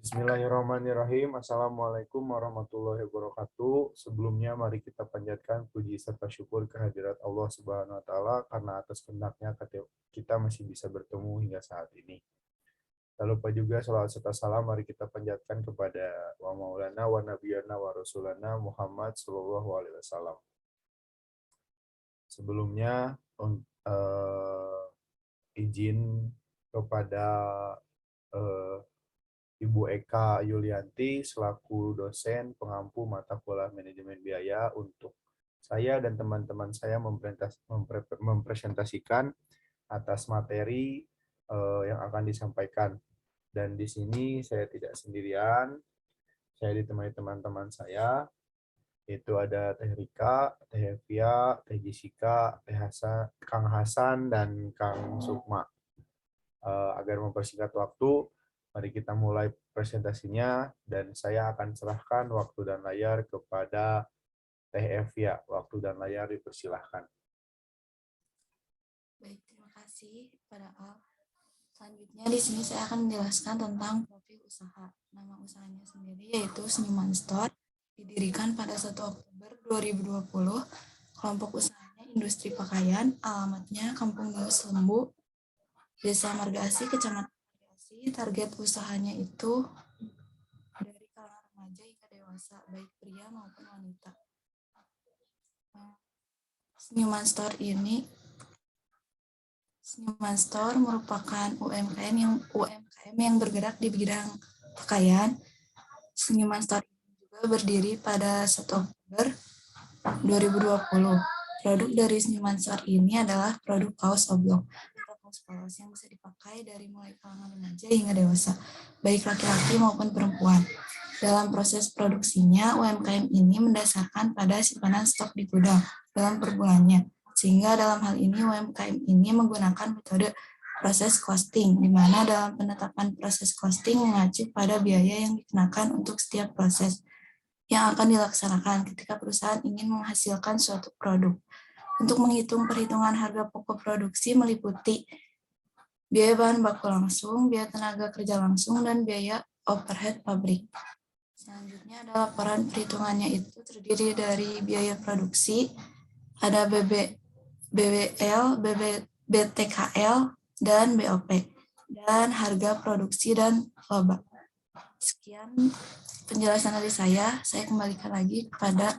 Bismillahirrahmanirrahim. Assalamualaikum warahmatullahi wabarakatuh. Sebelumnya mari kita panjatkan puji serta syukur kehadirat Allah Subhanahu wa taala karena atas kehendaknya kita masih bisa bertemu hingga saat ini. Tak lupa juga salawat serta salam mari kita panjatkan kepada wa maulana wa nabiyana wa rasulana Muhammad sallallahu alaihi wasallam. Sebelumnya izin kepada eh, Ibu Eka Yulianti selaku dosen pengampu mata kuliah manajemen biaya untuk saya dan teman-teman saya mempresentasikan atas materi yang akan disampaikan. Dan di sini saya tidak sendirian, saya ditemani teman-teman saya, yaitu ada Teh Rika, Teh Evia, Teh Jessica, Teh Hasan, Kang Hasan, dan Kang Sukma. Agar mempersingkat waktu, mari kita mulai presentasinya dan saya akan serahkan waktu dan layar kepada Teh Evia. Waktu dan layar dipersilahkan. Baik, terima kasih pada Al. Selanjutnya di sini saya akan menjelaskan tentang profil usaha. Nama usahanya sendiri yaitu Seniman Store, didirikan pada 1 Oktober 2020. Kelompok usahanya industri pakaian, alamatnya Kampung Geus Lembu, Desa Marga Asih, Kecamatan Marga Asih. Target usahanya itu dari kalangan remaja hingga dewasa, baik pria maupun wanita. Seniman Store merupakan UMKM yang bergerak di bidang pakaian. Seniman Store juga berdiri pada 1 Oktober 2020. Produk dari Seniman Store ini adalah produk kaos oblong atau kaos polos yang bisa dipakai dari mulai kalangan remaja hingga dewasa, baik laki-laki maupun perempuan. Dalam proses produksinya, UMKM ini mendasarkan pada simpanan stok di gudang dalam per bulannya. Sehingga dalam hal ini UMKM ini menggunakan metode proses costing, di mana dalam penetapan proses costing mengacu pada biaya yang dikenakan untuk setiap proses yang akan dilaksanakan ketika perusahaan ingin menghasilkan suatu produk. Untuk menghitung perhitungan harga pokok produksi meliputi biaya bahan baku langsung, biaya tenaga kerja langsung, dan biaya overhead pabrik. Selanjutnya ada laporan perhitungannya, itu terdiri dari biaya produksi, ada BBL, BTKL, dan BOP, dan harga produksi dan laba. Sekian penjelasan dari saya kembalikan lagi kepada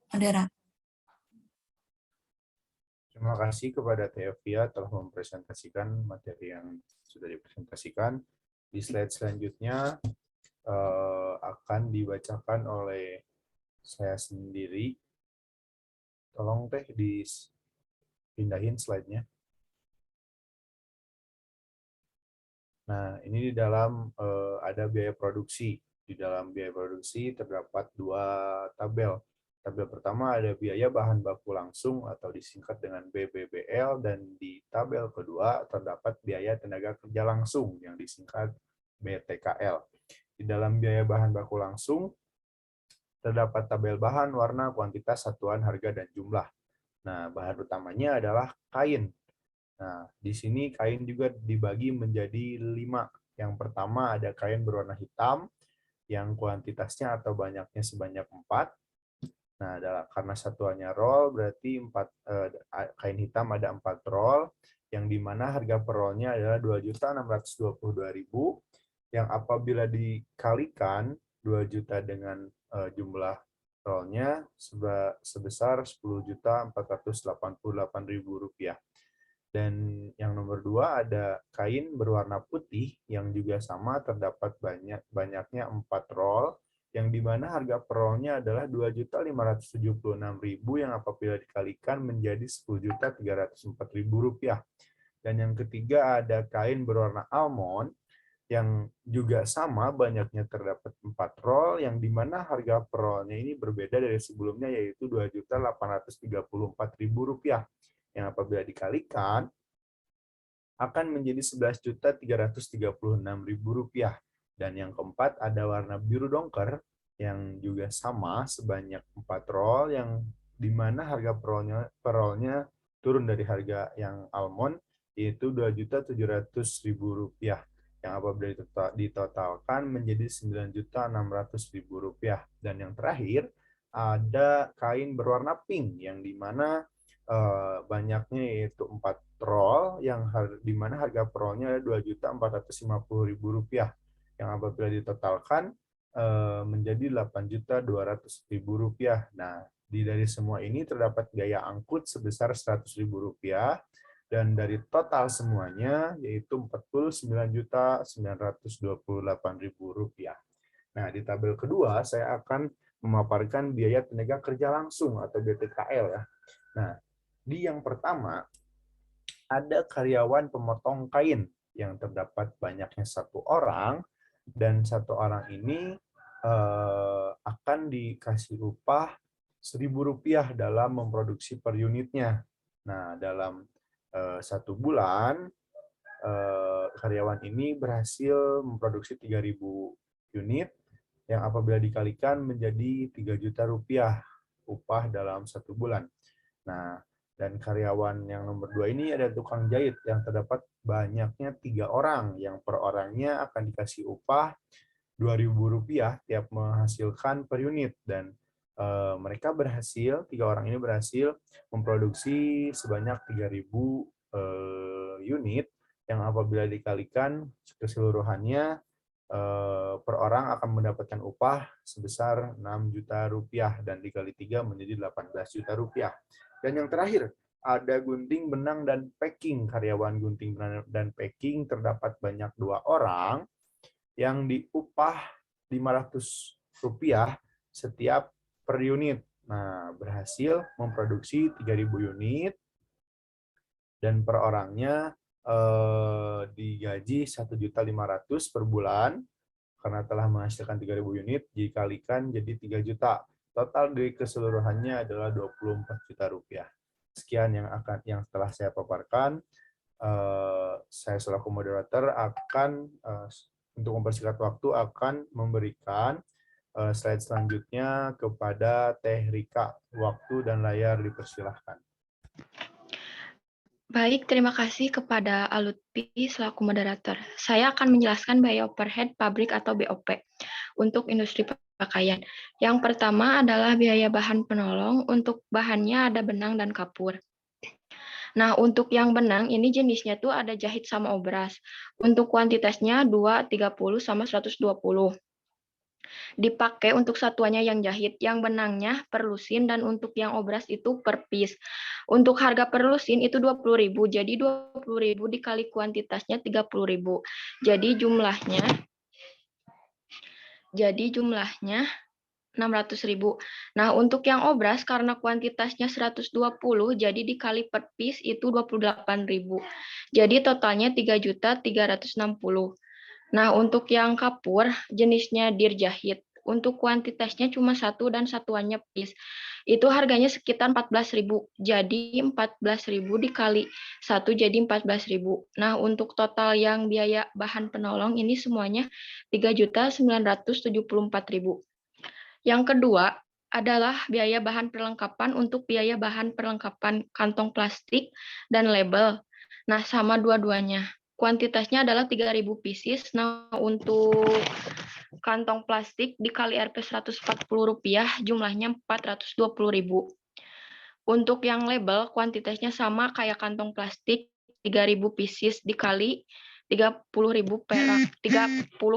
moderator. Terima kasih kepada Teh Evia telah mempresentasikan materi yang sudah dipresentasikan. Di slide selanjutnya akan dibacakan oleh saya sendiri. Tolong Teh dipindahin slide-nya. Nah, ini di dalam ada biaya produksi. Di dalam biaya produksi terdapat dua tabel. Tabel pertama ada biaya bahan baku langsung atau disingkat dengan BBBL, dan di tabel kedua terdapat biaya tenaga kerja langsung yang disingkat BTKL. Di dalam biaya bahan baku langsung terdapat tabel bahan, warna, kuantitas, satuan, harga, dan jumlah. Nah, bahan utamanya adalah kain. Nah, di sini kain juga dibagi menjadi 5. Yang pertama ada kain berwarna hitam, yang kuantitasnya atau banyaknya sebanyak 4. Nah, karena satuannya roll, berarti kain hitam ada 4 roll, yang dimana harga per rollnya adalah 2.622.000, yang apabila dikalikan 2 juta dengan jumlah rollnya sebesar 10.488.000 rupiah. Dan yang nomor 2 ada kain berwarna putih yang juga sama, terdapat banyaknya 4 roll, yang dimana harga per rollnya adalah 2.576.000 yang apabila dikalikan menjadi 10.304.000 rupiah. Dan yang ketiga ada kain berwarna almond yang juga sama, banyaknya terdapat 4 roll, yang dimana harga per rollnya ini berbeda dari sebelumnya, yaitu 2.834.000 rupiah, yang apabila dikalikan akan menjadi 11.336.000 rupiah. Dan yang keempat ada warna biru dongker yang juga sama sebanyak 4 roll, yang dimana harga per rollnya turun dari harga yang almond, yaitu 2.700.000 rupiah. yang apabila ditotalkan menjadi Rp9.600.000. Dan yang terakhir ada kain berwarna pink yang dimana banyaknya yaitu 4 roll yang di mana harga per rollnya ada Rp2.450.000 yang apabila ditotalkan menjadi Rp8.200.000. Nah, dari semua ini terdapat biaya angkut sebesar Rp100.000 dan dari total semuanya yaitu Rp49.928.000. Nah, di tabel kedua saya akan memaparkan biaya tenaga kerja langsung atau BTKL ya. Nah, di yang pertama ada karyawan pemotong kain yang terdapat banyaknya 1 orang dan 1 orang ini akan dikasih upah Rp1.000 dalam memproduksi per unitnya. Nah, dalam 1 bulan karyawan ini berhasil memproduksi 3.000 unit yang apabila dikalikan menjadi Rp3 juta upah dalam 1 bulan. Nah, dan karyawan yang nomor 2 ini ada tukang jahit yang terdapat banyaknya 3 orang yang per orangnya akan dikasih upah Rp2.000 tiap menghasilkan per unit dan mereka berhasil, 3 orang ini berhasil memproduksi sebanyak 3.000 unit yang apabila dikalikan keseluruhannya per orang akan mendapatkan upah sebesar Rp6 juta dan dikali 3 menjadi Rp18 juta. Dan yang terakhir ada gunting benang dan packing. Karyawan gunting benang dan packing terdapat banyak 2 orang yang diupah Rp500 setiap per unit. Nah, berhasil memproduksi 3.000 unit dan per orangnya digaji Rp1.500.000 per bulan karena telah menghasilkan 3.000 unit dikalikan jadi 3 juta. Total dari keseluruhannya adalah Rp24 juta. Sekian yang telah saya paparkan. Saya selaku moderator akan untuk mempersingkat waktu akan memberikan slide selanjutnya kepada Teh Rika. Waktu dan layar dipersilahkan. Baik, terima kasih kepada Alutfi selaku moderator. Saya akan menjelaskan biaya overhead pabrik atau BOP untuk industri pakaian. Yang pertama adalah biaya bahan penolong. Untuk bahannya ada benang dan kapur. Nah, untuk yang benang ini jenisnya tuh ada jahit sama obras. Untuk kuantitasnya 2, 30, sama 120. Dipakai untuk satuannya yang jahit, yang benangnya per lusin, dan untuk yang obras itu per piece. Untuk harga per lusin itu Rp20.000, jadi Rp20.000 dikali kuantitasnya Rp30.000. Jadi jumlahnya Rp600.000. Nah, untuk yang obras karena kuantitasnya 120, jadi dikali per piece itu Rp28.000. Jadi totalnya Rp3.360.000. Nah, untuk yang kapur jenisnya dirjahit. Untuk kuantitasnya cuma 1 dan satuannya piece. Itu harganya sekitar Rp14.000. Jadi Rp14.000 dikali 1 jadi Rp14.000. Nah, untuk total yang biaya bahan penolong ini semuanya Rp3.974.000. Yang kedua adalah biaya bahan perlengkapan. Untuk biaya bahan perlengkapan kantong plastik dan label. Nah, sama dua-duanya. Kuantitasnya adalah 3.000 pieces. Nah, untuk kantong plastik dikali Rp Rp140, jumlahnya Rp420.000. Untuk yang label, kuantitasnya sama kayak kantong plastik, 3.000 pieces dikali 30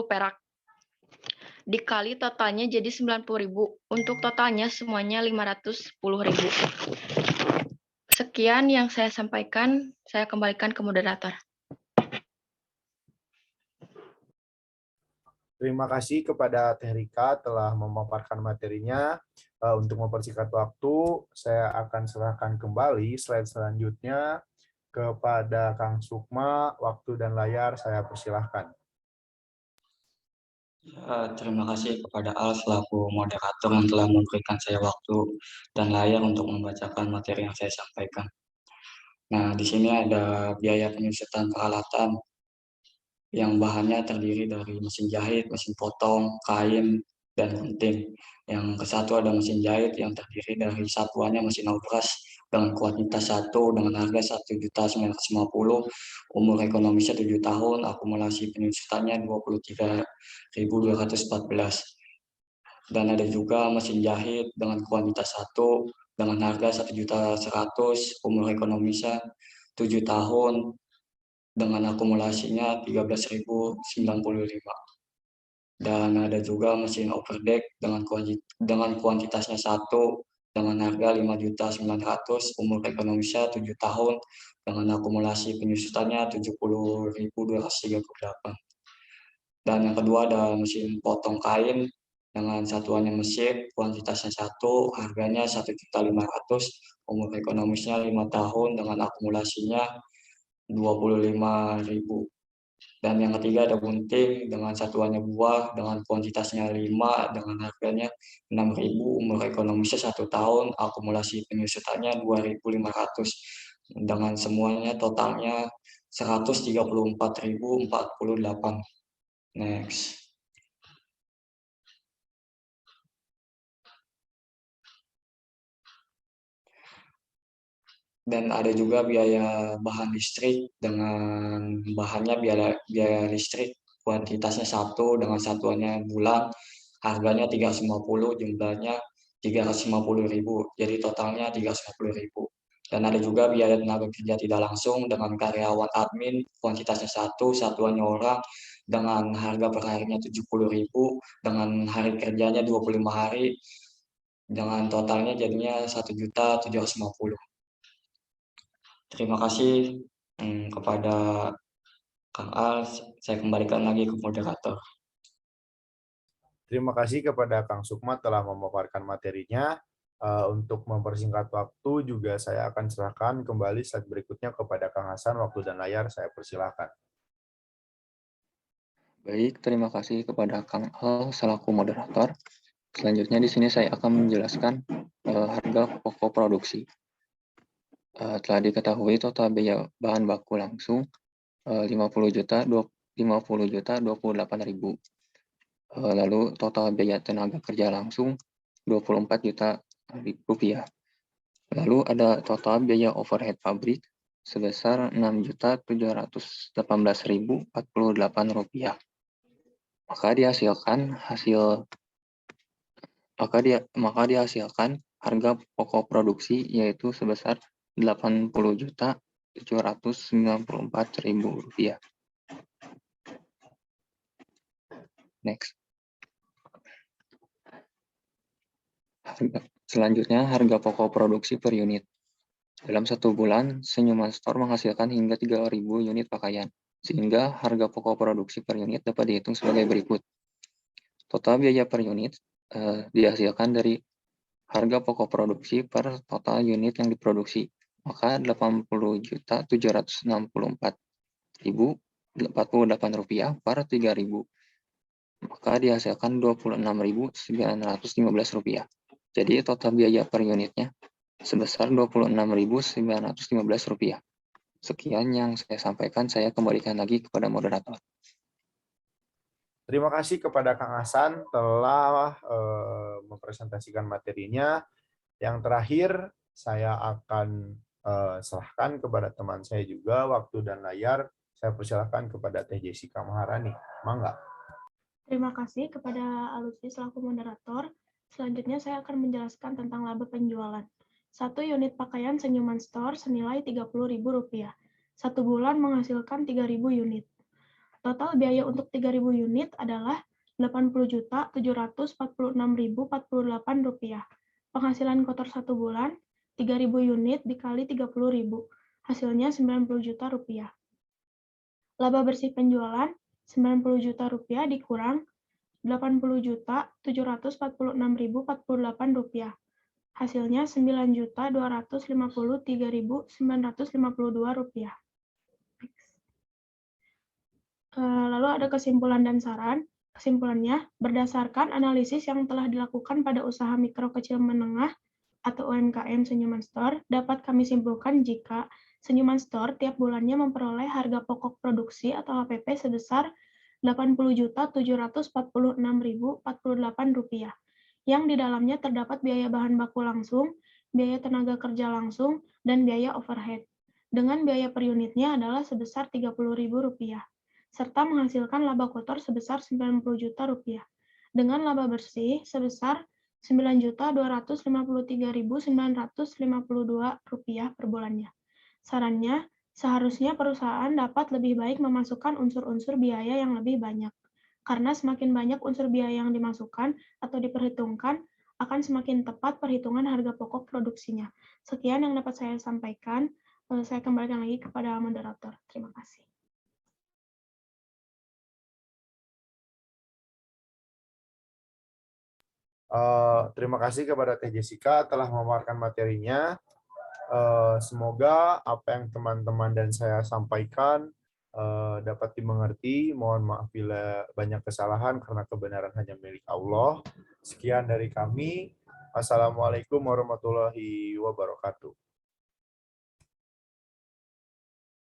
perak. Dikali totalnya jadi 90.000. Untuk totalnya semuanya 510.000. Sekian yang saya sampaikan, saya kembalikan ke moderator. Terima kasih kepada Teh Rika telah memaparkan materinya. Untuk mempersingkat waktu, saya akan serahkan kembali slide selanjutnya kepada Kang Sukma. Waktu dan layar saya persilahkan. Terima kasih kepada Al selaku moderator yang telah memberikan saya waktu dan layar untuk membacakan materi yang saya sampaikan. Nah, di sini ada biaya penyusutan peralatan yang bahannya terdiri dari mesin jahit, mesin potong, kain, dan gunting. Yang kesatu ada mesin jahit yang terdiri dari satuannya mesin obras, dengan kuantitas 1 dengan harga 1.950.000, umur ekonomisnya 7 tahun, akumulasi penyusutannya 23.214. Dan ada juga mesin jahit dengan kuantitas 1 dengan harga 1.100.000, umur ekonomisnya 7 tahun, dengan akumulasinya 13.095. Dan ada juga mesin overdeck dengan kuantitasnya 1 dengan harga 5.900.000, umur ekonomisnya 7 tahun, dengan akumulasi penyusutannya 70.238. Dan yang kedua ada mesin potong kain dengan satuannya mesin, kuantitasnya 1, harganya 1.500.000, umur ekonomisnya 5 tahun, dengan akumulasinya 25.000. Dan yang ketiga ada gunting dengan satuannya buah dengan kuantitasnya 5 dengan harganya 6.000, umur ekonomisnya 1 tahun, akumulasi penyusutannya 2.500, dengan semuanya totalnya 134.048. Next. Dan ada juga biaya bahan listrik dengan bahannya biaya listrik kuantitasnya 1 dengan satuannya bulan, harganya 350, jumlahnya 350.000, jadi totalnya 350.000. Dan ada juga biaya tenaga kerja tidak langsung dengan karyawan admin kuantitasnya 1, satuannya orang, dengan harga per harinya 70.000, dengan hari kerjanya 25 hari, dengan totalnya jadinya 1.750.000. Terima kasih kepada Kang Al. Saya kembalikan lagi ke moderator. Terima kasih kepada Kang Sukma telah memaparkan materinya. Untuk mempersingkat waktu juga saya akan serahkan kembali slide berikutnya kepada Kang Hasan. Waktu dan layar saya persilahkan. Baik, terima kasih kepada Kang Al selaku moderator. Selanjutnya di sini saya akan menjelaskan harga pokok produksi. Telah diketahui total biaya bahan baku langsung 50.028.000. Lalu total biaya tenaga kerja langsung 24 juta rupiah. Lalu ada total biaya overhead pabrik sebesar 6.718.048 rupiah. Maka dihasilkan harga pokok produksi yaitu sebesar 80.794.000 rupiah. Next. Selanjutnya harga pokok produksi per unit. Dalam 1 bulan, Senyuman Store menghasilkan hingga 3.000 unit pakaian, sehingga harga pokok produksi per unit dapat dihitung sebagai berikut. Total biaya per unit dihasilkan dari harga pokok produksi per total unit yang diproduksi, maka 80.764.048 rupiah per 3.000, maka dihasilkan 26.915 rupiah. Jadi total biaya per unitnya sebesar 26.915 rupiah. Sekian yang saya sampaikan, saya kembalikan lagi kepada moderator. Terima kasih kepada Kang Hasan telah mempresentasikan materinya. Yang terakhir, saya akan serahkan kepada teman saya juga waktu dan layar. Saya persilakan kepada Teh Jessica Maharani. Mangga. Terima kasih kepada Alutfi selaku moderator. Selanjutnya saya akan menjelaskan tentang laba penjualan. 1 unit pakaian Senyuman Store senilai Rp30.000. 1 bulan menghasilkan 3.000 unit. Total biaya untuk 3.000 unit adalah Rp80.746.048. Penghasilan kotor 1 bulan, 3.000 unit dikali 30.000, hasilnya Rp90 juta. Laba bersih penjualan, Rp90 juta dikurang Rp80.746.048. Hasilnya Rp9.253.952. Lalu ada kesimpulan dan saran. Kesimpulannya, berdasarkan analisis yang telah dilakukan pada usaha mikro kecil menengah atau UMKM Senyuman Store, dapat kami simpulkan jika Senyuman Store tiap bulannya memperoleh harga pokok produksi atau HPP sebesar Rp80.746.048, yang di dalamnya terdapat biaya bahan baku langsung biaya tenaga kerja langsung, dan biaya overhead. Dengan biaya per unitnya adalah sebesar Rp30.000, serta menghasilkan laba kotor sebesar Rp90 juta. Dengan laba bersih sebesar Rp9.253.952 per bulannya. Sarannya, seharusnya perusahaan dapat lebih baik memasukkan unsur-unsur biaya yang lebih banyak. Karena semakin banyak unsur biaya yang dimasukkan atau diperhitungkan, akan semakin tepat perhitungan harga pokok produksinya. Sekian yang dapat saya sampaikan. Saya kembalikan lagi kepada moderator. Terima kasih. Terima kasih kepada Teh Jessica telah memaparkan materinya. Semoga apa yang teman-teman dan saya sampaikan dapat dimengerti. Mohon maaf bila banyak kesalahan karena kebenaran hanya milik Allah. Sekian dari kami. Assalamualaikum warahmatullahi wabarakatuh.